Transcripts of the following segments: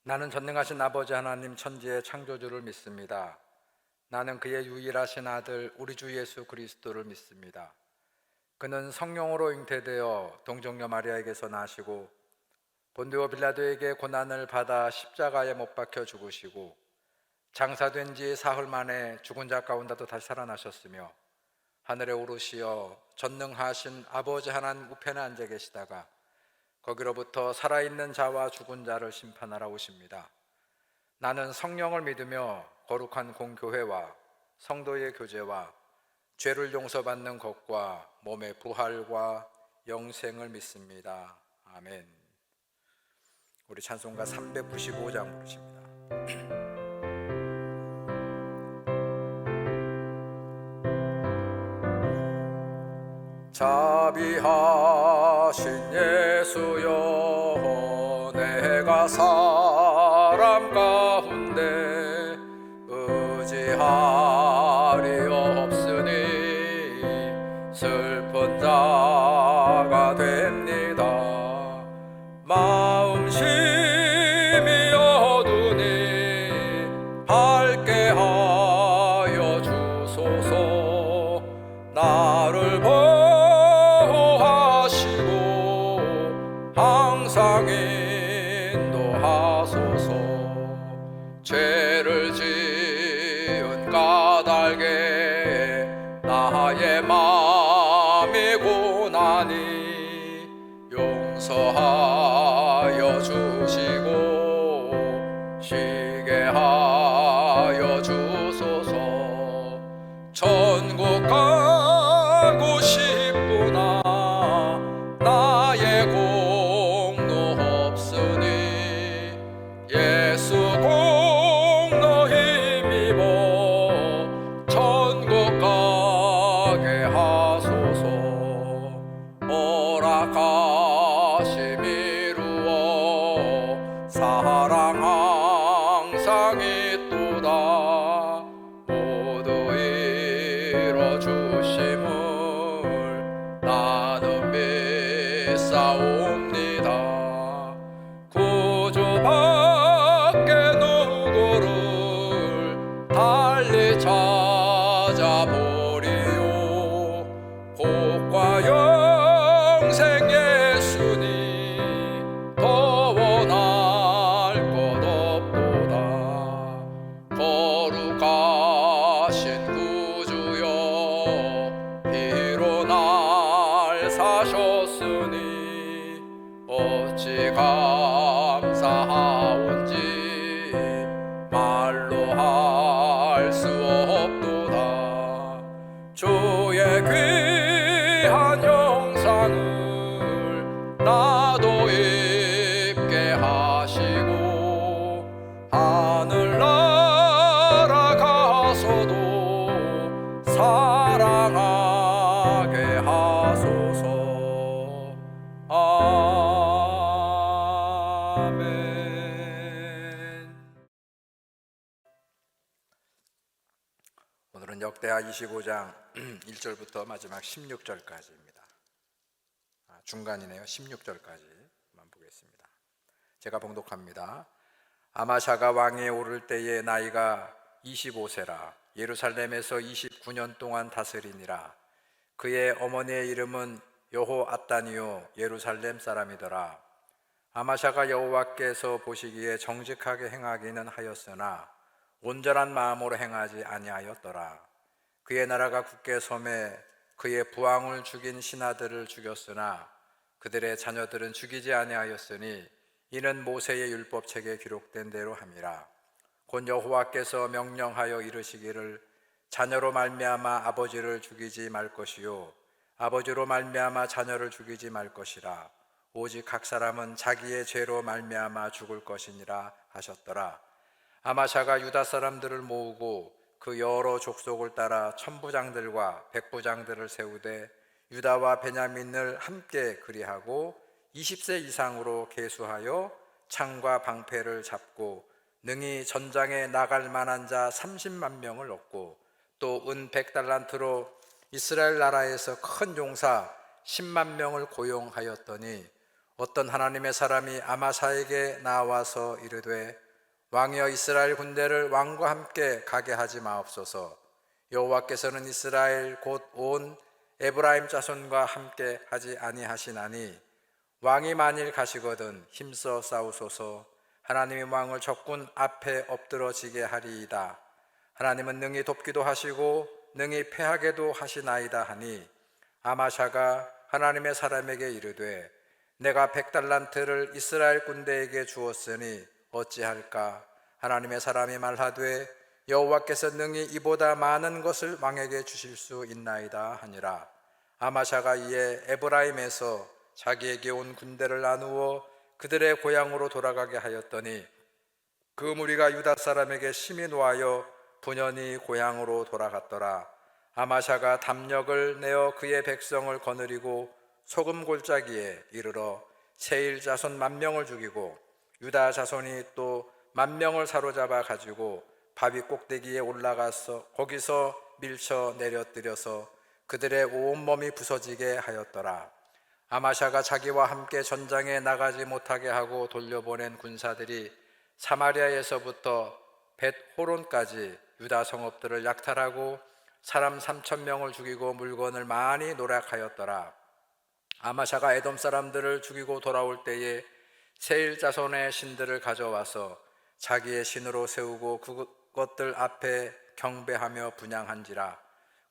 나는 전능하신 아버지 하나님 천지의 창조주를 믿습니다. 나는 그의 유일하신 아들 우리 주 예수 그리스도를 믿습니다. 그는 성령으로 잉태되어 동정녀 마리아에게서 나시고 본디오 빌라도에게 고난을 받아 십자가에 못 박혀 죽으시고 장사된 지 사흘 만에 죽은 자 가운데도 다시 살아나셨으며 하늘에 오르시어 전능하신 아버지 하나님 우편에 앉아 계시다가 거기로부터 살아있는 자와 죽은 자를 심판하러 오십니다. 나는 성령을 믿으며 거룩한 공교회와 성도의 교제와 죄를 용서받는 것과 몸의 부활과 영생을 믿습니다. 아멘. 우리 찬송가 395장 부르십니다. 자비하신 예수여, 내가 사람 가운데 의지할이 없으니 슬픈 자가 됩니다. 마음 심히 어두니 밝게 하여 주소서. 나를 항상 인도하소서. 죄를 지은 까닭에 나의 맘이 고나니 용서하여 주시고 쉬게 하여 주소서. 천국 가고 싶구나. 나의 예수 공로 힘입어 천국 가게 하소서. 허락하심 이루어 사랑 항상 있도다. 모두 이뤄주심을 나는 믿사옵니다. 달리 찾아보리요. 복과 영생 예수님 더 원할 것 없도다. 거룩하신 구주여, 피로 날 사셨으니 어찌 감사하온지 말로 할 수 없도다. 주의 귀한 형상을 나도 입게 하시고 하늘나라 가서도 사랑하게 하소서. 아멘. 오늘은 역대하 25장 1절부터 마지막 16절까지입니다. 중간이네요. 16절까지만 보겠습니다. 제가 봉독합니다. 아마샤가 왕위에 오를 때에 나이가 25세라. 예루살렘에서 29년 동안 다스리니라. 그의 어머니의 이름은 여호앗단이요 예루살렘 사람이더라. 아마샤가 여호와께서 보시기에 정직하게 행하기는 하였으나 온전한 마음으로 행하지 아니하였더라. 그의 나라가 굳게 섬에 그의 부왕을 죽인 신하들을 죽였으나 그들의 자녀들은 죽이지 아니하였으니 이는 모세의 율법책에 기록된 대로 함이라. 곧 여호와께서 명령하여 이르시기를 자녀로 말미암아 아버지를 죽이지 말 것이요 아버지로 말미암아 자녀를 죽이지 말 것이라. 오직 각 사람은 자기의 죄로 말미암아 죽을 것이니라 하셨더라. 아마샤가 유다 사람들을 모으고 그 여러 족속을 따라 천부장들과 백부장들을 세우되 유다와 베냐민을 함께 그리하고 20세 이상으로 계수하여 창과 방패를 잡고 능히 전장에 나갈 만한 자 30만 명을 얻고 또 은 100달란트로 이스라엘 나라에서 큰 용사 10만 명을 고용하였더니 어떤 하나님의 사람이 아마사에게 나와서 이르되 왕이여 이스라엘 군대를 왕과 함께 가게 하지 마옵소서. 여호와께서는 이스라엘 곧 온 에브라임 자손과 함께 하지 아니하시나니 왕이 만일 가시거든 힘써 싸우소서. 하나님이 왕을 적군 앞에 엎드러지게 하리이다. 하나님은 능히 돕기도 하시고 능히 패하게도 하시나이다 하니 아마샤가 하나님의 사람에게 이르되 내가 100달란트를 이스라엘 군대에게 주었으니 어찌할까? 하나님의 사람이 말하되 여호와께서 능히 이보다 많은 것을 왕에게 주실 수 있나이다 하니라. 아마샤가 이에 에브라임에서 자기에게 온 군대를 나누어 그들의 고향으로 돌아가게 하였더니 그 무리가 유다 사람에게 심히 노하여 분연히 고향으로 돌아갔더라. 아마샤가 담력을 내어 그의 백성을 거느리고 소금 골짜기에 이르러 세일 자손 10,000명을 죽이고 유다 자손이 또 10,000명을 사로잡아 가지고 바위 꼭대기에 올라가서 거기서 밀쳐 내려뜨려서 그들의 온몸이 부서지게 하였더라. 아마샤가 자기와 함께 전장에 나가지 못하게 하고 돌려보낸 군사들이 사마리아에서부터 벳호론까지 유다 성읍들을 약탈하고 사람 3,000명을 죽이고 물건을 많이 노략하였더라. 아마샤가 에돔 사람들을 죽이고 돌아올 때에 세일 자손의 신들을 가져와서 자기의 신으로 세우고 그것들 앞에 경배하며 분향한지라.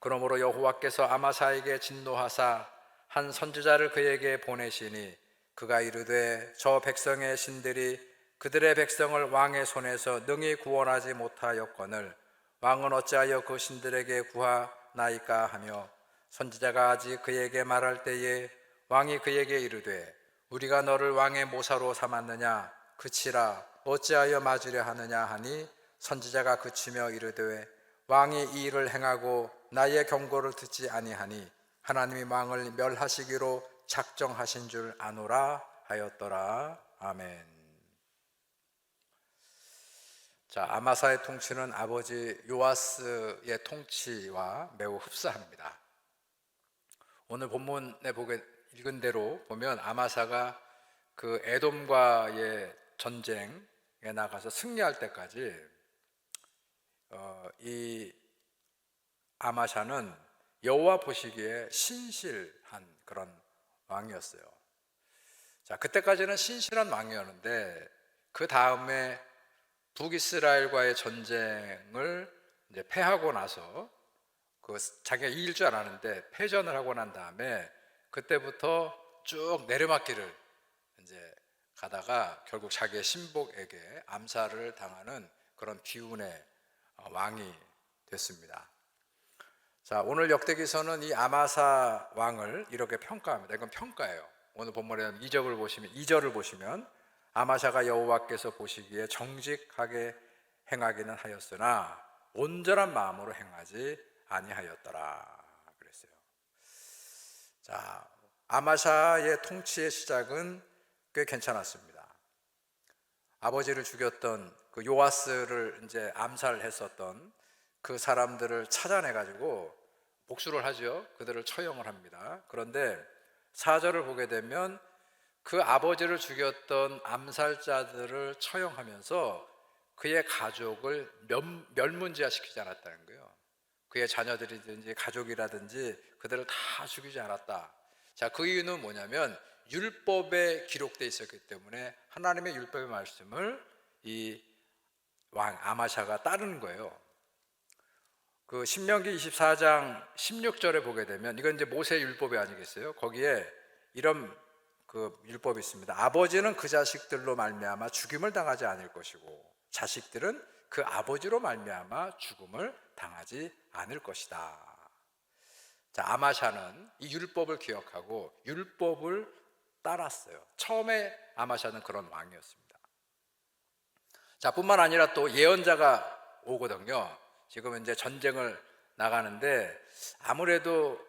그러므로 여호와께서 아마사에게 진노하사 한 선지자를 그에게 보내시니 그가 이르되 저 백성의 신들이 그들의 백성을 왕의 손에서 능히 구원하지 못하였거늘 왕은 어찌하여 그 신들에게 구하나이까 하며 선지자가 아직 그에게 말할 때에 왕이 그에게 이르되 우리가 너를 왕의 모사로 삼았느냐 그치라 어찌하여 맞으려 하느냐 하니 선지자가 그치며 이르되 왕이 이 일을 행하고 나의 경고를 듣지 아니하니 하나님이 왕을 멸하시기로 작정하신 줄 아노라 하였더라. 아멘. 자, 아마사의 통치는 아버지 요아스의 통치와 매우 흡사합니다. 오늘 본문에 읽은 대로 보면 아마사가 그 에돔과의 전쟁에 나가서 승리할 때까지 이 아마샤는 여호와 보시기에 신실한 그런 왕이었어요. 자, 그때까지는 신실한 왕이었는데 그 다음에 북이스라엘과의 전쟁을 이제 패하고 나서 자기가 이길 줄 알았는데 패전을 하고 난 다음에 그때부터 쭉 내리막길을 이제 가다가 결국 자기의 신복에게 암살을 당하는 그런 비운의 왕이 됐습니다. 자, 오늘 역대기서는 이 아마사 왕을 이렇게 평가합니다. 이건 평가예요. 오늘 본문에 2절을 보시면 아마샤가 여호와께서 보시기에 정직하게 행하기는 하였으나 온전한 마음으로 행하지 아니하였더라 그랬어요. 자, 아마샤의 통치의 시작은 꽤 괜찮았습니다. 아버지를 죽였던 그 요아스를 이제 암살했었던 그 사람들을 찾아내 가지고 복수를 하죠. 그들을 처형을 합니다. 그런데 4절을 보게 되면 그 아버지를 죽였던 암살자들을 처형하면서 그의 가족을 멸문지화시키지 않았다는 거예요. 그의 자녀들이든지 가족이라든지 그들을 다 죽이지 않았다. 자, 그 이유는 뭐냐면 율법에 기록되어 있었기 때문에 하나님의 율법의 말씀을 이 왕 아마샤가 따르는 거예요. 그 신명기 24장 16절에 보게 되면 이건 이제 모세 율법이 아니겠어요? 거기에 이런 그 율법이 있습니다. 아버지는 그 자식들로 말미암아 죽임을 당하지 않을 것이고 자식들은 그 아버지로 말미암아 죽음을 당하지 않을 것이다. 자, 아마샤는 이 율법을 기억하고 율법을 따랐어요. 처음에 아마샤는 그런 왕이었습니다. 자, 뿐만 아니라 또 예언자가 오거든요. 지금 이제 전쟁을 나가는데 아무래도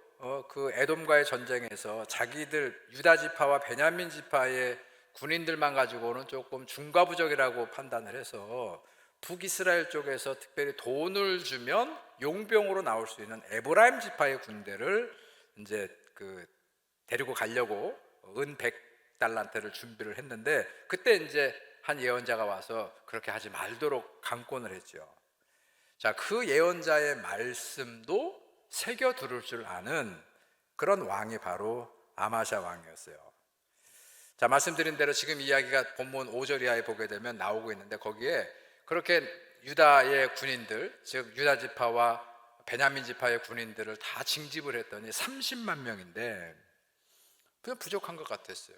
그 에돔과의 전쟁에서 자기들 유다 지파와 베냐민 지파의 군인들만 가지고는 조금 중과부적이라고 판단을 해서 북이스라엘 쪽에서 특별히 돈을 주면 용병으로 나올 수 있는 에브라임 지파의 군대를 이제 데리고 가려고 은 100달란트를 준비를 했는데, 그때 이제 한 예언자가 와서 그렇게 하지 말도록 강권을 했죠. 자, 그 예언자의 말씀도 새겨 들을 줄 아는 그런 왕이 바로 아마샤 왕이었어요. 자, 말씀드린 대로 지금 이야기가 본문 5절 이하에 보게 되면 나오고 있는데, 거기에 그렇게 유다의 군인들, 즉 유다 지파와 베냐민 지파의 군인들을 다 징집을 했더니 30만 명인데 그냥 부족한 것 같았어요.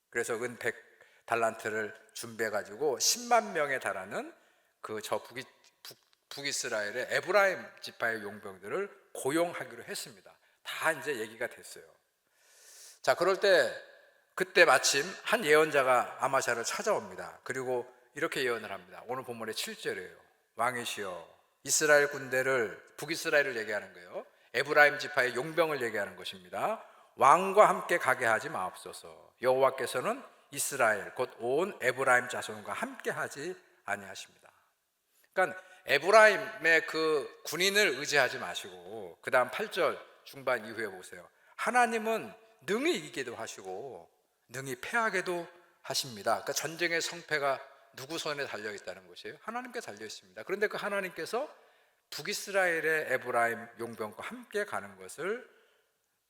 그래서 은 100달란트를 준비해 가지고 10만 명에 달하는 그 북이스라엘의 에브라임 지파의 용병들을 고용하기로 했습니다. 다 이제 얘기가 됐어요. 자, 그럴 때 그때 마침 한 예언자가 아마샤를 찾아옵니다. 그리고 이렇게 예언을 합니다. 오늘 본문의 7절이에요. 왕이시여, 이스라엘 군대를, 북이스라엘을 얘기하는 거예요. 에브라임 지파의 용병을 얘기하는 것입니다. 왕과 함께 가게 하지 마옵소서. 여호와께서는 이스라엘 곧 온 에브라임 자손과 함께 하지 아니하십니다. 그러니까 에브라임의 그 군인을 의지하지 마시고, 그 다음 8절 중반 이후에 보세요. 하나님은 능히 이기기도 하시고 능히 패하게도 하십니다. 그러니까 전쟁의 성패가 누구 손에 달려 있다는 것이에요? 하나님께 달려 있습니다. 그런데 그 하나님께서 북이스라엘의 에브라임 용병과 함께 가는 것을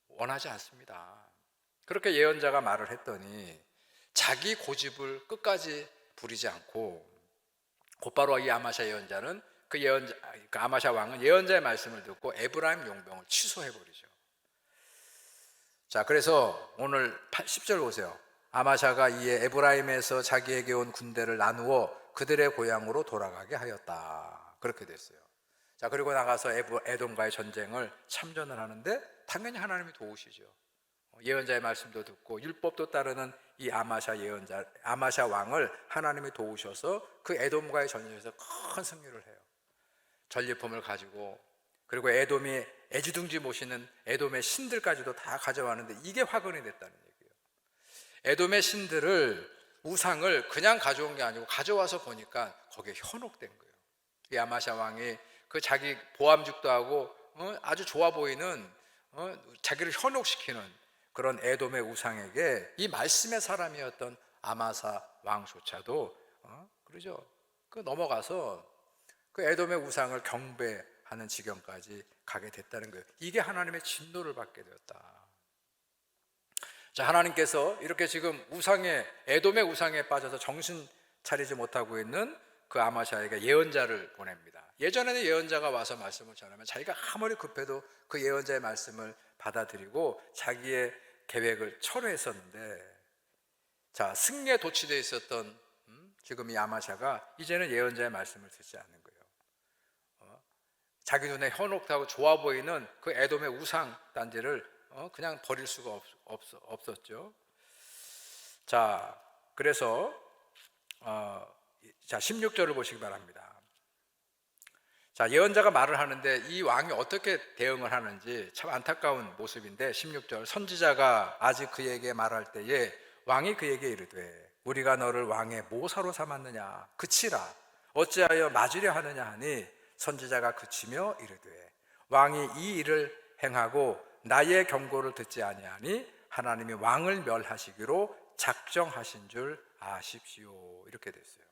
원하지 않습니다. 그렇게 예언자가 말을 했더니 자기 고집을 끝까지 부리지 않고 곧바로 이 아마샤 예언자는 그 아마샤 왕은 예언자의 말씀을 듣고 에브라임 용병을 취소해 버리죠. 자, 그래서 오늘 10절 보세요. 아마샤가 이에 에브라임에서 자기에게 온 군대를 나누어 그들의 고향으로 돌아가게 하였다. 그렇게 됐어요. 자, 그리고 나가서 에돔과의 전쟁을 참전을 하는데 당연히 하나님이 도우시죠. 예언자의 말씀도 듣고 율법도 따르는 이 아마샤 왕을 하나님이 도우셔서 그 에돔과의 전쟁에서 큰 승리를 해요. 전리품을 가지고, 그리고 에돔이 애지둥지 모시는 에돔의 신들까지도 다 가져왔는데 이게 화근이 됐다는 얘기예요. 에돔의 신들을, 우상을 그냥 가져온 게 아니고 가져와서 보니까 거기에 현혹된 거예요. 이 아마샤 왕이 그 자기 보암죽도 하고 아주 좋아 보이는 자기를 현혹시키는 그런 에돔의 우상에게 이 말씀의 사람이었던 아마사 왕조차도 그러죠. 그 넘어가서 그 에돔의 우상을 경배하는 지경까지 가게 됐다는 거예요. 이게 하나님의 진노를 받게 되었다. 자, 하나님께서 이렇게 지금 에돔의 우상에 빠져서 정신 차리지 못하고 있는 그 아마샤에게 예언자를 보냅니다. 예전에는 예언자가 와서 말씀을 전하면 자기가 아무리 급해도 그 예언자의 말씀을 받아들이고 자기의 계획을 철회했었는데, 자, 승리에 도취되어 있었던 지금 이 아마샤가 이제는 예언자의 말씀을 듣지 않는 거예요. 자기 눈에 현혹하고 좋아 보이는 그 에돔의 우상 단지를 그냥 버릴 수가 없었죠. 자, 그래서 자, 16절을 보시기 바랍니다. 자, 예언자가 말을 하는데 이 왕이 어떻게 대응을 하는지 참 안타까운 모습인데, 16절, 선지자가 아직 그에게 말할 때에 왕이 그에게 이르되 우리가 너를 왕의 모사로 삼았느냐, 그치라, 어찌하여 맞으려 하느냐 하니, 선지자가 그치며 이르되 왕이 이 일을 행하고 나의 경고를 듣지 아니하니 하나님이 왕을 멸하시기로 작정하신 줄 아십시오. 이렇게 됐어요.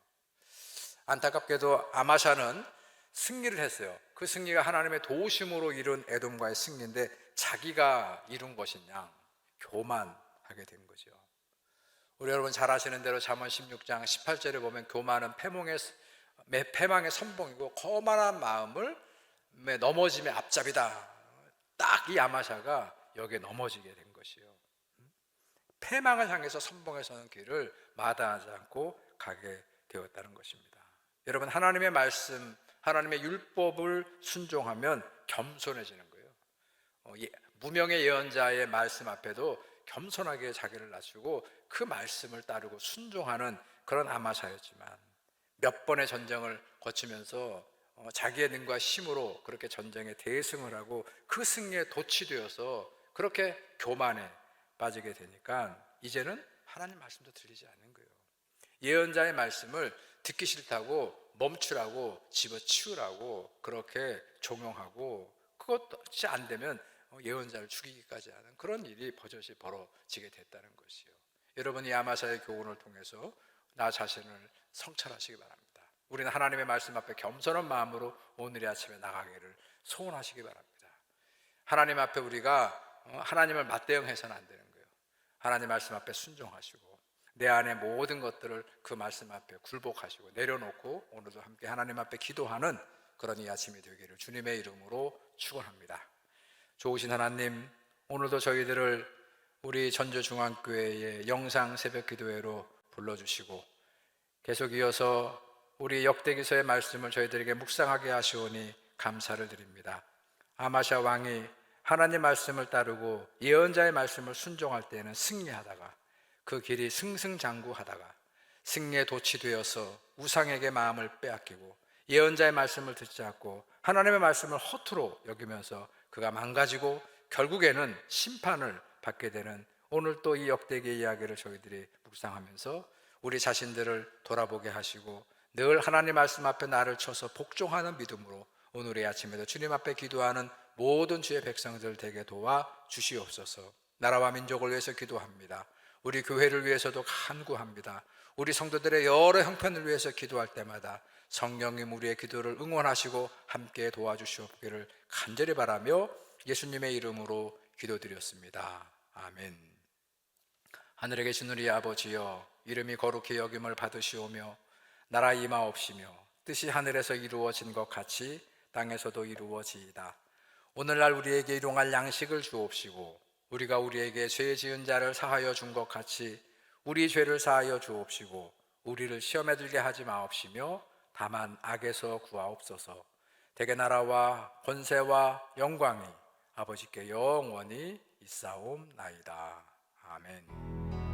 안타깝게도 아마샤는 승리를 했어요. 그 승리가 하나님의 도우심으로 이룬 에돔과의 승리인데 자기가 이룬 것이냐, 교만하게 된 거죠. 우리 여러분 잘 아시는 대로 잠언 16장 18절에 보면 교만은 패망의 선봉이고 거만한 마음을 넘어짐의 앞잡이다. 딱 이 아마샤가 여기에 넘어지게 된 것이요. 패망을 향해서 선봉에 서는 길을 마다하지 않고 가게 되었다는 것입니다. 여러분, 하나님의 말씀, 하나님의 율법을 순종하면 겸손해지는 거예요. 무명의 예언자의 말씀 앞에도 겸손하게 자기를 낮추고 그 말씀을 따르고 순종하는 그런 아마샤였지만, 몇 번의 전쟁을 거치면서 자기의 능과 힘으로 그렇게 전쟁에 대승을 하고 그 승리에 도취되어서 그렇게 교만에 빠지게 되니까 이제는 하나님 말씀도 들리지 않는 거예요. 예언자의 말씀을 듣기 싫다고 멈추라고 집어치우라고 그렇게 종용하고, 그것이 안 되면 예언자를 죽이기까지 하는 그런 일이 버젓이 벌어지게 됐다는 것이요. 여러분이 아마사의 교훈을 통해서 나 자신을 성찰하시기 바랍니다. 우리는 하나님의 말씀 앞에 겸손한 마음으로 오늘 이 아침에 나가기를 소원하시기 바랍니다. 하나님 앞에 우리가 하나님을 맞대응해서는 안 되는 거예요. 하나님 말씀 앞에 순종하시고 내 안의 모든 것들을 그 말씀 앞에 굴복하시고 내려놓고 오늘도 함께 하나님 앞에 기도하는 그런 이 아침이 되기를 주님의 이름으로 축원합니다. 좋으신 하나님, 오늘도 저희들을 우리 전주중앙교회의 영상 새벽 기도회로 불러주시고 계속 이어서 우리 역대기서의 말씀을 저희들에게 묵상하게 하시오니 감사를 드립니다. 아마샤 왕이 하나님 말씀을 따르고 예언자의 말씀을 순종할 때는 승리하다가 그 길이 승승장구하다가 승리에 도취되어서 우상에게 마음을 빼앗기고 예언자의 말씀을 듣지 않고 하나님의 말씀을 허투루 여기면서 그가 망가지고 결국에는 심판을 받게 되는 오늘 또 이 역대기의 이야기를 저희들이 묵상하면서 우리 자신들을 돌아보게 하시고 늘 하나님 말씀 앞에 나를 쳐서 복종하는 믿음으로 오늘의 아침에도 주님 앞에 기도하는 모든 주의 백성들 되게 도와 주시옵소서. 나라와 민족을 위해서 기도합니다. 우리 교회를 위해서도 간구합니다. 우리 성도들의 여러 형편을 위해서 기도할 때마다 성령님 우리의 기도를 응원하시고 함께 도와주시옵기를 간절히 바라며 예수님의 이름으로 기도드렸습니다. 아멘. 하늘에 계신 우리 아버지여, 이름이 거룩히 여김을 받으시오며 나라 임하옵시며 뜻이 하늘에서 이루어진 것 같이 땅에서도 이루어지이다. 오늘날 우리에게 일용할 양식을 주옵시고 우리가 우리에게 죄 지은 자를 사하여 준 것 같이 우리 죄를 사하여 주옵시고 우리를 시험에 들게 하지 마옵시며 다만 악에서 구하옵소서. 대개 나라와 권세와 영광이 아버지께 영원히 있사옵나이다. 아멘.